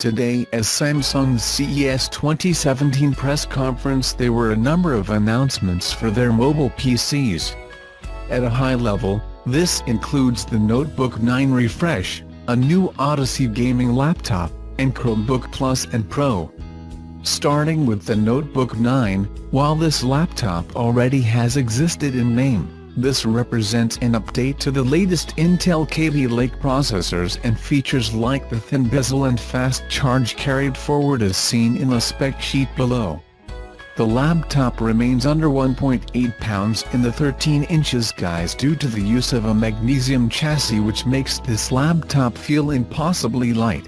Today at Samsung's CES 2017 press conference there were a number of announcements for their mobile PCs. At a high level, this includes the Notebook 9 refresh, a new Odyssey gaming laptop, and Chromebook Plus and Pro. Starting with the Notebook 9, while this laptop already has existed in name, this represents an update to the latest Intel Kaby Lake processors and features like the thin bezel and fast charge carried forward as seen in the spec sheet below. The laptop remains under 1.8 pounds in the 13 inches guys due to the use of a magnesium chassis which makes this laptop feel impossibly light.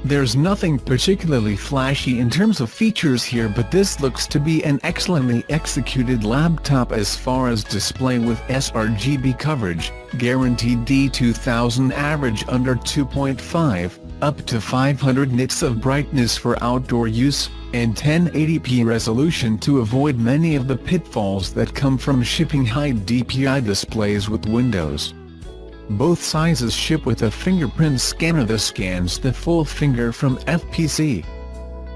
There's nothing particularly flashy in terms of features here, but this looks to be an excellently executed laptop as far as display with sRGB coverage, guaranteed D2000 average under 2.5, up to 500 nits of brightness for outdoor use, and 1080p resolution to avoid many of the pitfalls that come from shipping high DPI displays with Windows. Both sizes ship with a fingerprint scanner that scans the full finger from FPC.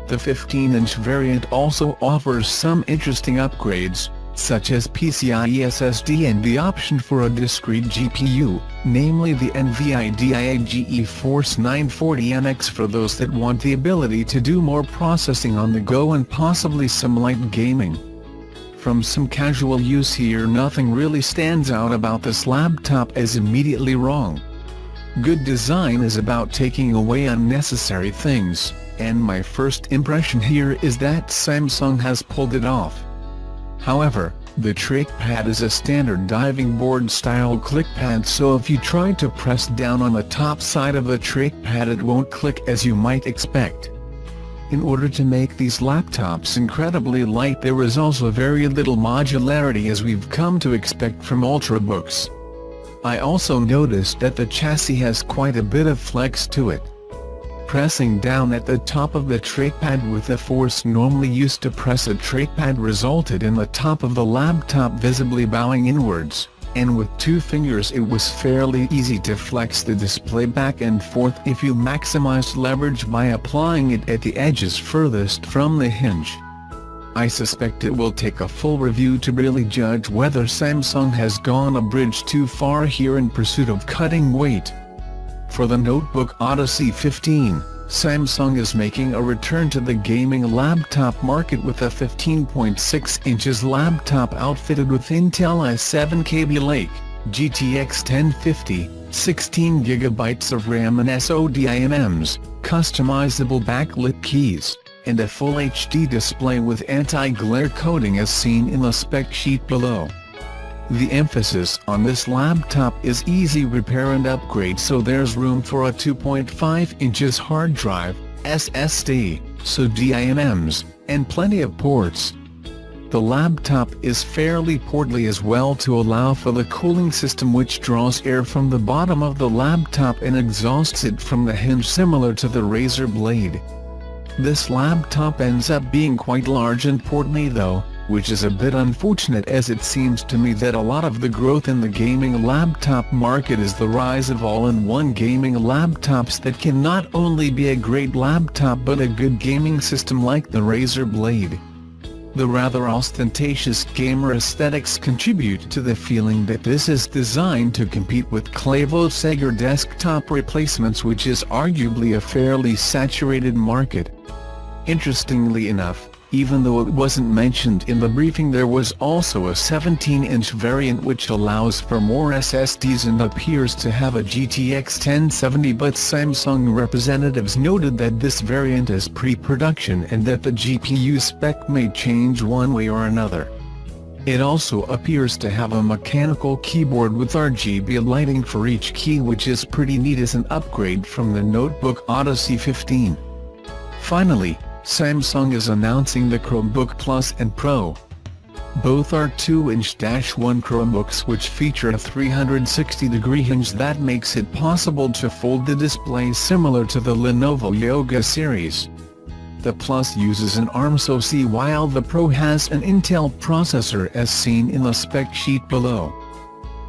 The 15-inch variant also offers some interesting upgrades, such as PCIe SSD and the option for a discrete GPU, namely the NVIDIA GeForce 940NX for those that want the ability to do more processing on the go and possibly some light gaming. From some casual use here, nothing really stands out about this laptop as immediately wrong. Good design is about taking away unnecessary things, and my first impression here is that Samsung has pulled it off. However, the trackpad is a standard diving board style clickpad, so if you try to press down on the top side of the trackpad it won't click as you might expect. In order to make these laptops incredibly light, there is also very little modularity as we've come to expect from Ultrabooks. I also noticed that the chassis has quite a bit of flex to it. Pressing down at the top of the trackpad with the force normally used to press a trackpad resulted in the top of the laptop visibly bowing inwards, and with two fingers it was fairly easy to flex the display back and forth if you maximized leverage by applying it at the edges furthest from the hinge. I suspect it will take a full review to really judge whether Samsung has gone a bridge too far here in pursuit of cutting weight. For the Notebook Odyssey 15, Samsung is making a return to the gaming laptop market with a 15.6 inches laptop outfitted with Intel i7 Kaby Lake, GTX 1050, 16 GB of RAM and SODIMMs, customizable backlit keys, and a full HD display with anti-glare coating as seen in the spec sheet below. The emphasis on this laptop is easy repair and upgrade, so there's room for a 2.5 inches hard drive, SSD, SODIMMs, and plenty of ports. The laptop is fairly portly as well to allow for the cooling system, which draws air from the bottom of the laptop and exhausts it from the hinge similar to the Razer Blade. This laptop ends up being quite large and portly though, which is a bit unfortunate as it seems to me that a lot of the growth in the gaming laptop market is the rise of all-in-one gaming laptops that can not only be a great laptop but a good gaming system like the Razer Blade. The rather ostentatious gamer aesthetics contribute to the feeling that this is designed to compete with Clavo Sega desktop replacements, which is arguably a fairly saturated market. Interestingly enough, even though it wasn't mentioned in the briefing, there was also a 17-inch variant which allows for more SSDs and appears to have a GTX 1070, but Samsung representatives noted that this variant is pre-production and that the GPU spec may change one way or another. It also appears to have a mechanical keyboard with RGB lighting for each key, which is pretty neat as an upgrade from the Notebook Odyssey 15. Finally, Samsung is announcing the Chromebook Plus and Pro. Both are 2-inch-1 Chromebooks which feature a 360-degree hinge that makes it possible to fold the display similar to the Lenovo Yoga series. The Plus uses an ARM SoC while the Pro has an Intel processor as seen in the spec sheet below.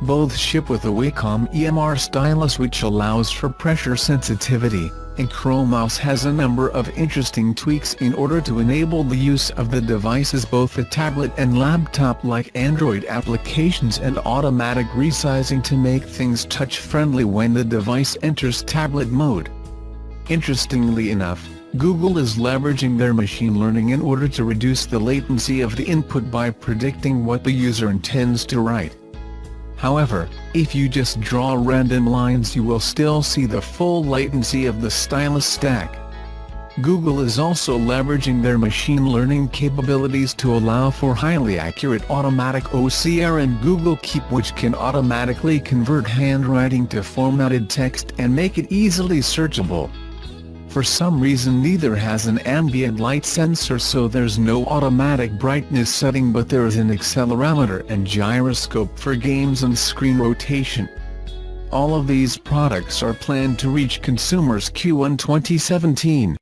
Both ship with a Wacom EMR stylus which allows for pressure sensitivity. and Chrome OS has a number of interesting tweaks in order to enable the use of the devices both a tablet and laptop like Android applications and automatic resizing to make things touch-friendly when the device enters tablet mode. Interestingly enough, Google is leveraging their machine learning in order to reduce the latency of the input by predicting what the user intends to write. However, if you just draw random lines you will still see the full latency of the stylus stack. Google is also leveraging their machine learning capabilities to allow for highly accurate automatic OCR and Google Keep, which can automatically convert handwriting to formatted text and make it easily searchable. For some reason neither has an ambient light sensor, so there's no automatic brightness setting, but there is an accelerometer and gyroscope for games and screen rotation. All of these products are planned to reach consumers Q1 2017.